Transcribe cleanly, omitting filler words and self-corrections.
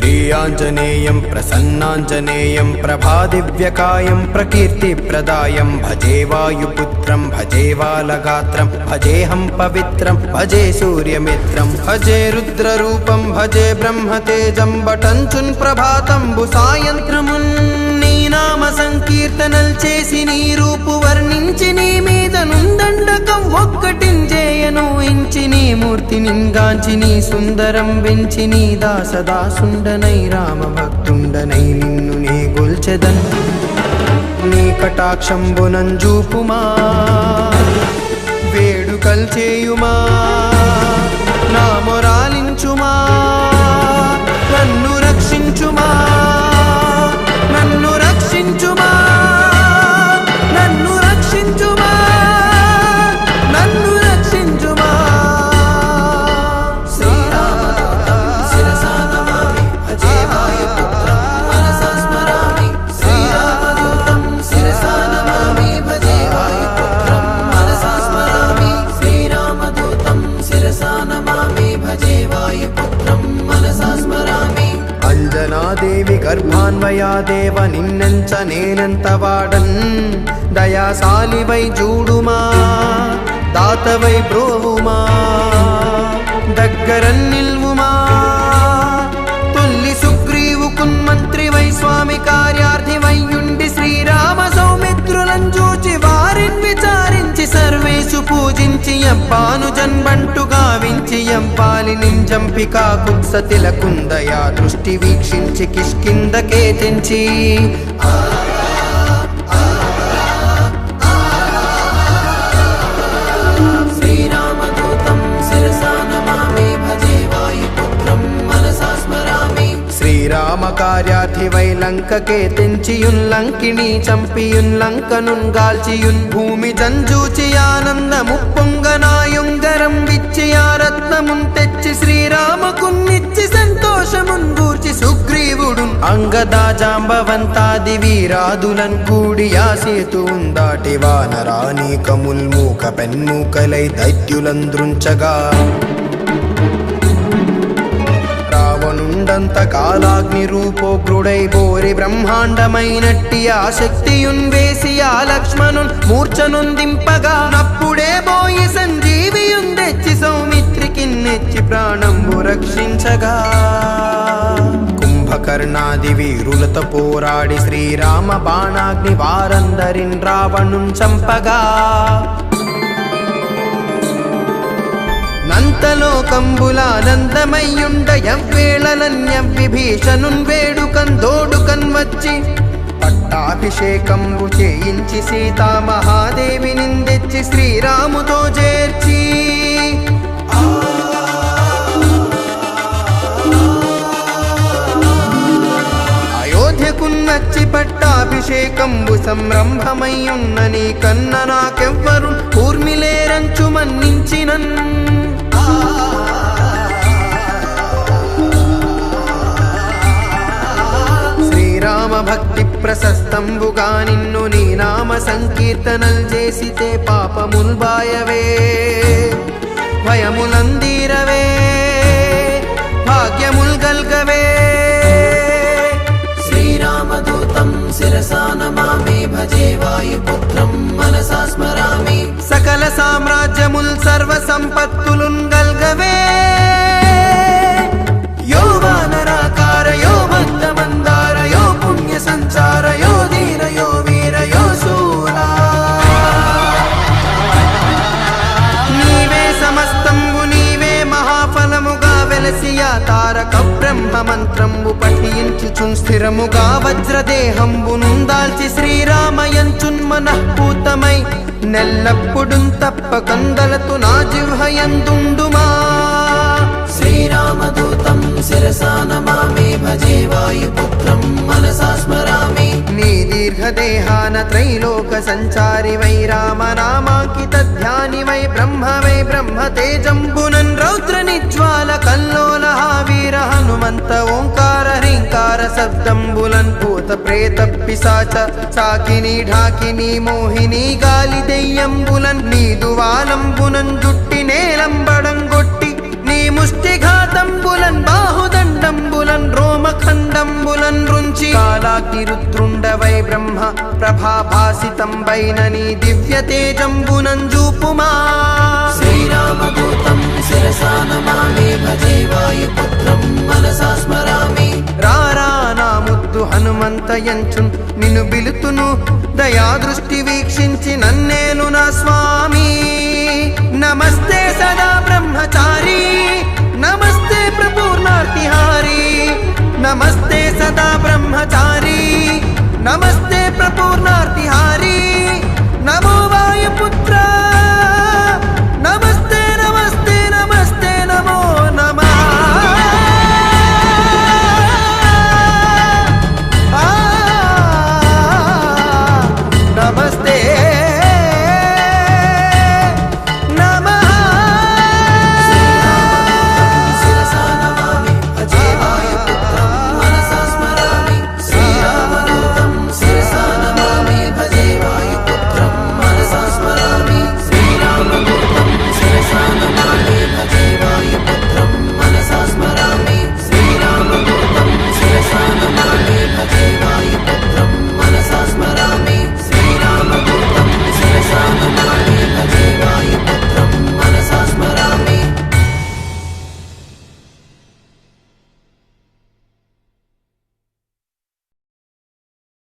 श्रीयाञ्जनेयं प्रसन्नाञ्जनेयं प्रभादिव्यकायं प्रकीर्तिप्रदायं भजे वायुपुत्रं भजे वालगात्रं भजेऽहं पवित्रं भजे सूर्यमित्रं भजे रुद्ररूपं भजे ब्रह्मतेजं बटञ्चुन् प्रभातंबु सायंत्रमुन् నీ నామ సంకీర్తనల్ చేసి నీ రూపు వర్ణించి నీ మీద నుందండకం ఒక్కటించేయను ఇంచి నీ మూర్తి నింగాంచి నీ సుందరం వెంచి నీ దాసదాసుండనై రామ భక్తుండనై నిన్ను నే గొల్చెదన్ నీ కటాక్షంబునంజూపుమా వేడుకల్ చేయుమా నా మొరాలించుమా నన్ను రక్షించుమా నన్ను రక్షించుమా నన్ను రక్షించుమా నన్ను రక్షించుమా శ్రీరామదూతం శిరసా నమామి భజే వాయుపుత్రం మనసా స్మరామి శ్రీరామదూతం శిరసా నమామి భజే వాయుపుత్రం మనసా స్మరామి శ్రీరామదూతం శిరసా నమామి భజే వాయుపుత్రం మనసా స్మరామి అంజనాదేవి గర్భాన్వయా దేవ నిన్నెంచ నేనెంత వాడన్ దయాశాలివై చూడుమా దాతవై బ్రోవుమా దగ్గరన్ నిల్వుమా తొల్లి సుగ్రీవు కున్మంత్రివై స్వామి కార్యార్థివైయుండి శ్రీరామ సౌమిత్రులను చూచి వారిని విచారించి సర్వేషు పూజించి ఎంపాను జన్బంటు గావించి ఎంపాలి నింజంపికా కుత్సతిలకుందయా దృష్టి వీక్షించి కిష్కిందకే తెంచి శ్రీరామదూతం శిరసా నమామి భజే వాయుపుత్రం మనసా స్మరామి శ్రీరామ కార్యార్థివై లంకకే తెంచియున్ లంకిని చంపియున్ లంకనున్ గాల్చియున్ భూమి జంజూచి ఆనందము పొంగనాయుంగరం విచ్చి ఆ రత్నమున్ తెచ్చి శ్రీరామకున్నిచ్చి సంతోషమున్ గూర్చి సుగ్రీవుడు అంగదా జాంబవంతాది వీరాదులన్ కూడి ఆ సేతువున్ దాటి వానరానీకముల్ మూక పెన్మూకలై దైత్యులంద్రుంచగా రావణుండంత కాలాగ్ని రూపోగ్రుడై బోరి బ్రహ్మాండమైనట్టి ఆ శక్తియున్ వేసి ఆ లక్ష్మణున్ మూర్ఛనుందింపగా నప్పుడే బోయి సంజీవియున్ తెచ్చి సౌమిత్రికి నెచ్చి ప్రాణంబు రక్షించగా కుంభకర్ణాది వీరులతో పోరాడి శ్రీరామ బాణాగ్ని వారందరిన్ రావణున్ చంపగా నంతలోకంబులానందమయ్యుండ ఎవ్వేళలన్యం విభీషణున్ వేడుకన్ దోడుకన్ వచ్చి పట్టాభిషేకంబు చేయించి సీతామహాదేవి నిందెచ్చి శ్రీరాముతో చేర్చి అయోధ్యకున్నచ్చి పట్టాభిషేకంబు సంరంభమయ్యున్న నీ కన్న నాకెవ్వరు ఊర్మిలేరంచు మన్నించినన్ శ్రీరామ భక్తి ప్రశస్తంబుగా నిన్ను నీ నామ సంకీర్తనల్ చేసితే పాపముల్ బాయవే భయములందీరవే భాగ్యముల్ గల్గవే శ్రీరామదూతం శిరసా నమామి భజే వాయుపుత్రం మనసా స్మరామి సకల సామ్రాజ్యముల్ సర్వ సంపత్తులున్ గల్గవే యో వానరాకార యో మందమందార యో పుణ్య సంచార యో ధీర యో వీర యో శూరా నీవే సమస్తంబు నీవే మహాఫలముగా వెలసియా తారక బ్రహ్మ మంత్రంబు పఠించుచున్ స్థిరముగా వజ్రదేహంబునుందాల్చి శ్రీరామయంచున్ మనఃపూతమై నెల్లప్పుడున్ తప్పకందలతు నా జిహ్వయందుండుమా శ్రీరామదూతం శిరసా నమామి భజే వాయుపుత్రం మనసా స్మరామి నీ దీర్ఘదేహాన త్రైలోక సంచారి వై రామనామాంకిత ధ్యాని వై బ్రహ్మ తేజంబునన్ రౌద్ర నిజ్వాల కల్లోల వీర హనుమంత ఓంకార హ్రీంకార శబ్దంబులన్ భూత ప్రేత పిశాచ సాకిని ఢాకిని మోహిని గాలి దెయ్యంబులన్ నీదు వాలంబునన్ జుట్టి నేలంబడంగొట్టి నీ ముష్టిఘాతంబులన్ బాహుదండంబులన్ రోమ సాటిరుద్రుండవై బ్రహ్మ ప్రభాభాసితంబైనని దివ్య తేజంబునంజూపుమా శ్రీరామదూతం శిరసా నమామి భజే వాయుపుత్రం మనసా స్మరామి రారా నా ముద్దు హనుమంతయంచున్ నిన్ను బిలుతును దయా దృష్టి వీక్షించి నన్నేలు నా స్వామి నమస్తే సదా బ్రహ్మచారి నమస్తే ప్రపూర్ణార్తిహారి నమస్తే సదా బ్రహ్మచారి నమస్తే ప్రపూర్ణార్తిహారి నమో వాయుపుత్ర